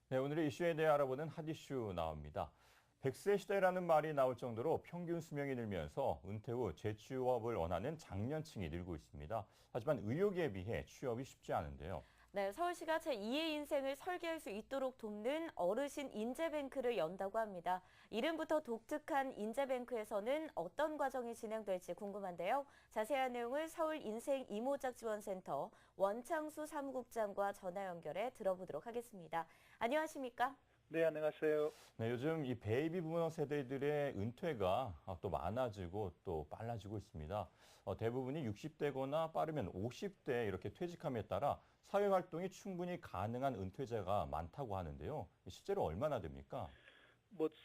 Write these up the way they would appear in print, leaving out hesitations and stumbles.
네, 오늘의 이슈에 대해 알아보는 핫 이슈 나옵니다. 100세 시대라는 말이 나올 정도로 평균 수명이 늘면서 은퇴 후 재취업을 원하는 장년층이 늘고 있습니다. 하지만 의료계에 비해 취업이 쉽지 않은데요. 네, 서울시가 제2의 인생을 설계할 수 있도록 돕는 어르신 인재뱅크를 연다고 합니다. 이름부터 독특한 인재뱅크에서는 어떤 과정이 진행될지 궁금한데요. 자세한 내용을 서울인생이모작지원센터 원창수 사무국장과 전화 연결해 들어보도록 하겠습니다. 안녕하십니까? 네, 안녕하세요. 네, 요즘 이 베이비 부머 세대들의 은퇴가 또 많아지고 또 빨라지고 있습니다. 대부분이 60대거나 빠르면 50대 이렇게 퇴직함에 따라 사회 활동이 충분히 가능한 은퇴자가 많다고 하는데요. 실제로 얼마나 됩니까?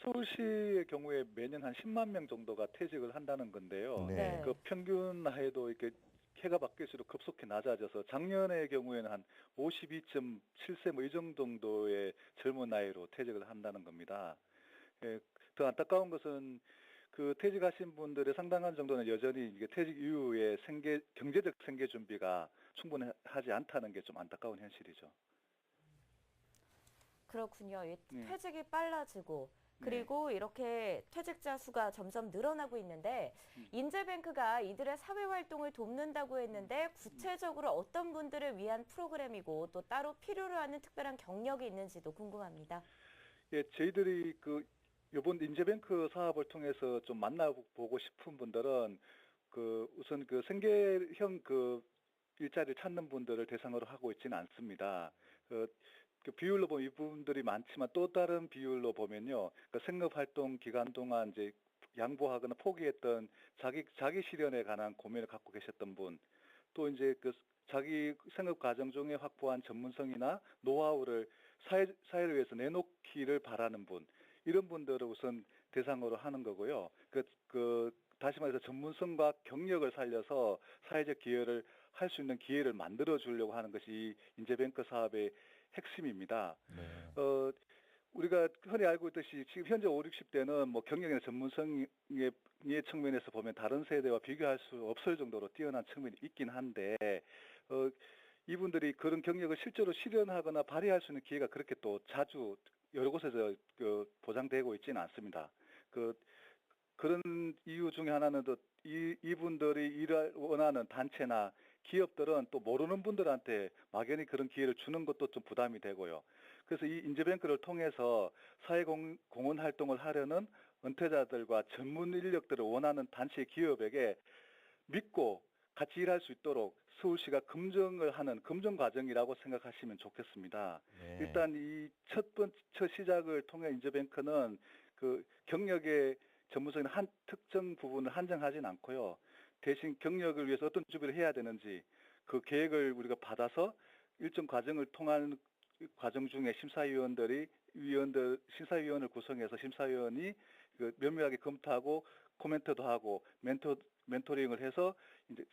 서울시의 경우에 매년 한 10만 명 정도가 퇴직을 한다는 건데요. 네. 그 평균 나이도 이렇게 해가 바뀔수록 급속히 낮아져서 작년의 경우에는 한 52.7세 이 정도의 젊은 나이로 퇴직을 한다는 겁니다. 예, 더 안타까운 것은 그 퇴직하신 분들의 상당한 정도는 여전히 이게 퇴직 이후에 경제적 생계 준비가 충분하지 않다는 게 좀 안타까운 현실이죠. 그렇군요. 이 네. 퇴직이 빨라지고 그리고 이렇게 퇴직자 수가 점점 늘어나고 있는데 인재뱅크가 이들의 사회활동을 돕는다고 했는데 구체적으로 어떤 분들을 위한 프로그램이고 또 따로 필요로 하는 특별한 경력이 있는지도 궁금합니다. 예, 저희들이 이번 인재뱅크 사업을 통해서 좀 만나보고 싶은 분들은 우선 생계형 일자리를 찾는 분들을 대상으로 하고 있지는 않습니다. 그 비율로 보면 이분들이 많지만 또 다른 비율로 보면요. 생업활동 기간 동안 이제 양보하거나 포기했던 자기 실현에 관한 고민을 갖고 계셨던 분, 또 이제 자기 생업 과정 중에 확보한 전문성이나 노하우를 사회를 위해서 내놓기를 바라는 분, 이런 분들을 우선 대상으로 하는 거고요. 다시 말해서 전문성과 경력을 살려서 사회적 기여를 할 수 있는 기회를 만들어 주려고 하는 것이 이 인재뱅크 사업의 핵심입니다. 네. 우리가 흔히 알고 있듯이 지금 현재 5, 60대는 경력이나 전문성의 측면에서 보면 다른 세대와 비교할 수 없을 정도로 뛰어난 측면이 있긴 한데, 이분들이 그런 경력을 실제로 실현하거나 발휘할 수 있는 기회가 그렇게 또 자주 여러 곳에서 보장되고 있지는 않습니다. 그런 이유 중에 하나는 또 이분들이 일을 원하는 단체나 기업들은 또 모르는 분들한테 막연히 그런 기회를 주는 것도 좀 부담이 되고요. 그래서 이 인재뱅크를 통해서 사회공헌 활동을 하려는 은퇴자들과 전문 인력들을 원하는 단체 기업에게 믿고 같이 일할 수 있도록 서울시가 검증을 하는 검증 과정이라고 생각하시면 좋겠습니다. 네. 일단 이 첫 시작을 통해 인재뱅크는 경력의 전문성의 한 특정 부분을 한정하진 않고요. 대신 경력을 위해서 어떤 준비를 해야 되는지 그 계획을 우리가 받아서 일정 과정을 통한 과정 중에 심사위원을 구성해서 심사위원이 면밀하게 검토하고 코멘트도 하고 멘토링을 해서 이제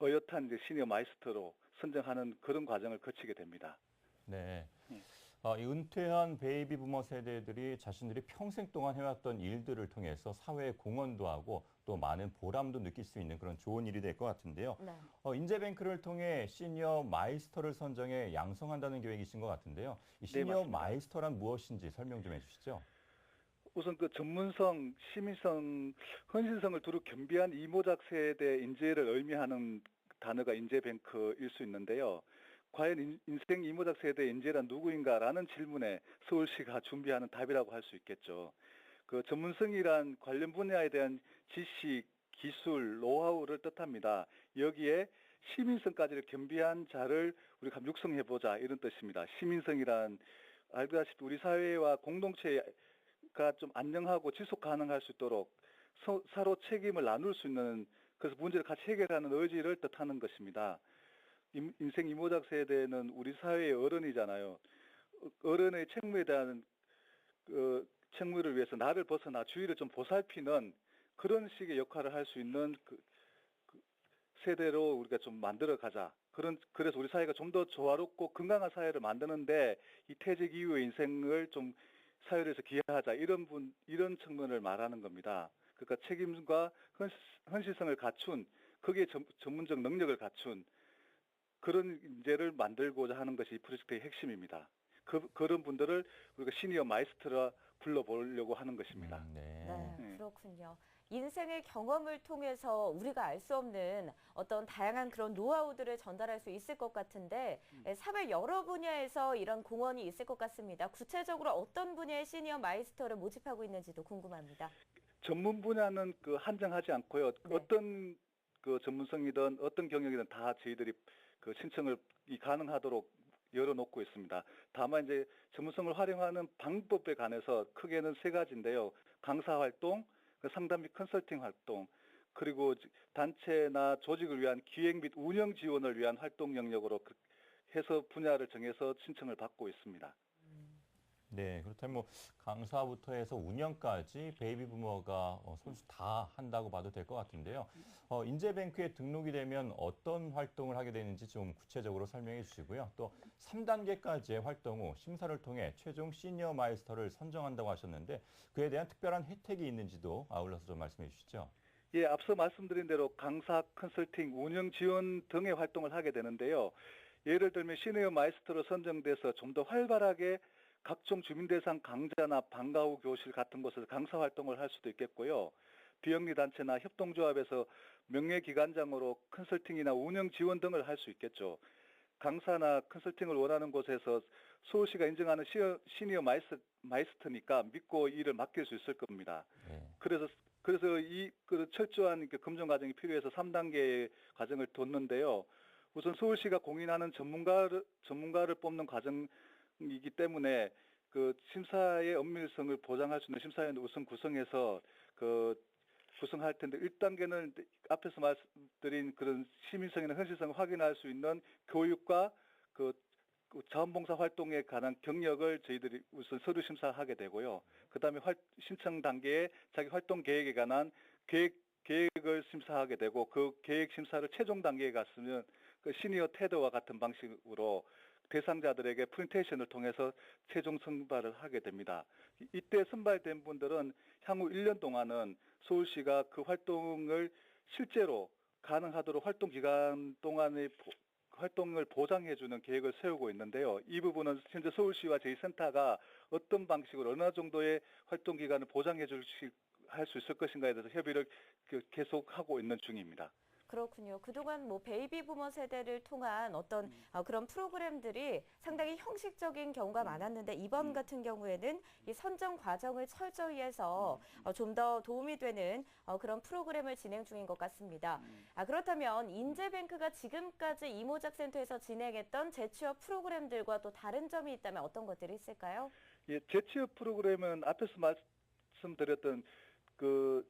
어엿한 시니어 마이스터로 선정하는 그런 과정을 거치게 됩니다. 네. 이 은퇴한 베이비 부머 세대들이 자신들이 평생 동안 해왔던 일들을 통해서 사회에 공헌도 하고 또 많은 보람도 느낄 수 있는 그런 좋은 일이 될 것 같은데요. 네. 인재뱅크를 통해 시니어 마이스터를 선정해 양성한다는 계획이신 것 같은데요. 이 네, 시니어 맞습니다. 마이스터란 무엇인지 설명 좀 해주시죠. 우선 전문성, 시민성, 헌신성을 두루 겸비한 이모작 세대 인재를 의미하는 단어가 인재뱅크일 수 있는데요. 과연 인생 이모작 세대 인재란 누구인가라는 질문에 서울시가 준비하는 답이라고 할 수 있겠죠. 전문성이란 관련 분야에 대한 지식, 기술, 노하우를 뜻합니다. 여기에 시민성까지를 겸비한 자를 우리가 육성해보자, 이런 뜻입니다. 시민성이란 알다시피 우리 사회와 공동체가 좀 안녕하고 지속 가능할 수 있도록 서로 책임을 나눌 수 있는, 그래서 문제를 같이 해결하는 의지를 뜻하는 것입니다. 인생 이모작 세대는 우리 사회의 어른이잖아요. 어른의 책무에 대한 책무를 위해서 나를 벗어나 주위를 좀 보살피는 그런 식의 역할을 할 수 있는 세대로 우리가 좀 만들어 가자. 그래서 우리 사회가 좀 더 조화롭고 건강한 사회를 만드는데 이 퇴직 이후의 인생을 좀 사회를 위해서 기여하자. 이런 측면을 말하는 겁니다. 그러니까 책임과 헌신성을 갖춘, 거기에 전문적 능력을 갖춘 그런 인재를 만들고자 하는 것이 이 프로젝트의 핵심입니다. 그런 분들을 우리가 시니어 마이스터라 불러보려고 하는 것입니다. 네. 네, 그렇군요. 인생의 경험을 통해서 우리가 알 수 없는 어떤 다양한 그런 노하우들을 전달할 수 있을 것 같은데 사회 여러 분야에서 이런 공헌이 있을 것 같습니다. 구체적으로 어떤 분야의 시니어 마이스터를 모집하고 있는지도 궁금합니다. 전문 분야는 한정하지 않고요. 네. 어떤 전문성이든 어떤 경영이든 다 저희들이 신청을 가능하도록 열어놓고 있습니다. 다만 이제 전문성을 활용하는 방법에 관해서 크게는 세 가지인데요. 강사 활동, 상담 및 컨설팅 활동, 그리고 단체나 조직을 위한 기획 및 운영 지원을 위한 활동 영역으로 해서 분야를 정해서 신청을 받고 있습니다. 네, 그렇다면 뭐 강사부터 해서 운영까지 베이비 부머가 손수 다 한다고 봐도 될 것 같은데요. 인재뱅크에 등록이 되면 어떤 활동을 하게 되는지 좀 구체적으로 설명해 주시고요. 또 3단계까지의 활동 후 심사를 통해 최종 시니어 마이스터를 선정한다고 하셨는데 그에 대한 특별한 혜택이 있는지도 아울러서 좀 말씀해 주시죠. 예, 앞서 말씀드린 대로 강사, 컨설팅, 운영 지원 등의 활동을 하게 되는데요. 예를 들면 시니어 마이스터로 선정돼서 좀 더 활발하게 각종 주민대상 강좌나 방과 후 교실 같은 곳에서 강사 활동을 할 수도 있겠고요. 비영리 단체나 협동조합에서 명예기관장으로 컨설팅이나 운영 지원 등을 할 수 있겠죠. 강사나 컨설팅을 원하는 곳에서 서울시가 인정하는 시니어 마이스터니까 믿고 일을 맡길 수 있을 겁니다. 네. 그래서 이 철저한 검증 과정이 필요해서 3단계 과정을 뒀는데요. 우선 서울시가 공인하는 전문가를 뽑는 과정이기 때문에 심사의 엄밀성을 보장할 수 있는 심사위원을 우선 구성해서 구성할 텐데 1단계는 앞에서 말씀드린 그런 시민성이나 현실성을 확인할 수 있는 교육과 자원봉사 활동에 관한 경력을 저희들이 우선 서류 심사하게 되고요. 그다음에 신청 단계에 자기 활동 계획에 관한 계획을 심사하게 되고 그 계획 심사를 최종 단계에 갔으면 시니어 테드와 같은 방식으로 대상자들에게 프레젠테이션을 통해서 최종 선발을 하게 됩니다. 이때 선발된 분들은 향후 1년 동안은 서울시가 그 활동을 실제로 가능하도록 활동 기간 동안의 활동을 보장해주는 계획을 세우고 있는데요. 이 부분은 현재 서울시와 저희 센터가 어떤 방식으로 어느 정도의 활동 기간을 할 수 있을 것인가에 대해서 협의를 계속하고 있는 중입니다. 그렇군요. 그동안 뭐 베이비 부머 세대를 통한 어떤 그런 프로그램들이 상당히 형식적인 경우가 많았는데 이번 같은 경우에는 이 선정 과정을 철저히 해서 좀 더 도움이 되는 그런 프로그램을 진행 중인 것 같습니다. 그렇다면 인재뱅크가 지금까지 이모작센터에서 진행했던 재취업 프로그램들과 또 다른 점이 있다면 어떤 것들이 있을까요? 예, 재취업 프로그램은 앞에서 말씀드렸던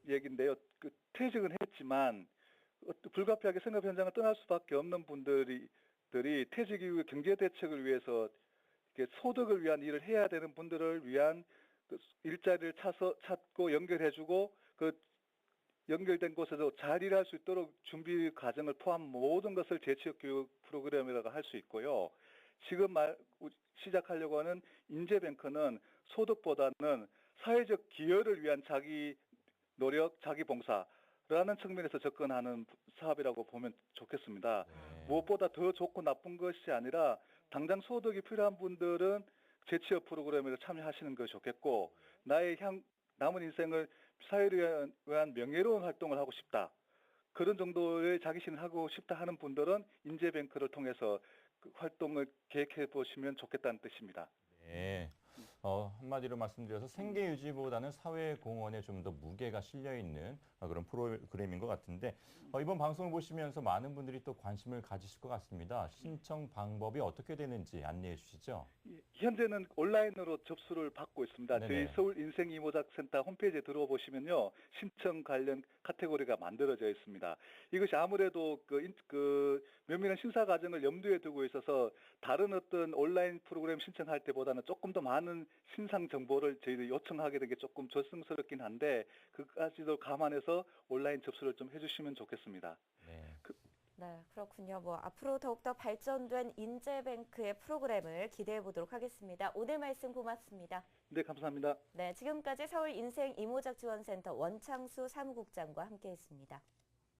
얘기인데요. 퇴직은 했지만 불가피하게 생업 현장을 떠날 수밖에 없는 분들이 퇴직 이후에 경제 대책을 위해서 소득을 위한 일을 해야 되는 분들을 위한 일자리를 찾고 연결해주고 연결된 곳에서 잘 일할 수 있도록 준비 과정을 포함 모든 것을 재취업 교육 프로그램이라고 할 수 있고요. 지금 시작하려고 하는 인재뱅크는 소득보다는 사회적 기여를 위한 자기 노력, 자기 봉사라는 측면에서 접근하는 사업이라고 보면 좋겠습니다. 네. 무엇보다 더 좋고 나쁜 것이 아니라 당장 소득이 필요한 분들은 재취업 프로그램에 참여하시는 것이 좋겠고 나의 남은 인생을 사회를 위한 명예로운 활동을 하고 싶다. 그런 정도의 자기신을 하고 싶다 하는 분들은 인재뱅크를 통해서 활동을 계획해 보시면 좋겠다는 뜻입니다. 네. 한마디로 말씀드려서 생계 유지보다는 사회 공헌에 좀 더 무게가 실려 있는 그런 프로그램인 것 같은데 이번 방송을 보시면서 많은 분들이 또 관심을 가지실 것 같습니다. 신청 방법이 어떻게 되는지 안내해 주시죠. 현재는 온라인으로 접수를 받고 있습니다. 네네. 저희 서울 인생 이모작센터 홈페이지에 들어보시면요. 신청 관련 카테고리가 만들어져 있습니다. 이것이 아무래도 면밀한 심사 과정을 염두에 두고 있어서 다른 어떤 온라인 프로그램 신청할 때보다는 조금 더 많은 신상 정보를 저희들이 요청하게 된 게 조금 조심스럽긴 한데 그까지도 감안해서 온라인 접수를 좀 해주시면 좋겠습니다. 네. 네, 그렇군요. 앞으로 더욱더 발전된 인재뱅크의 프로그램을 기대해 보도록 하겠습니다. 오늘 말씀 고맙습니다. 네, 감사합니다. 네, 지금까지 서울 인생 이모작 지원센터 원창수 사무국장과 함께했습니다.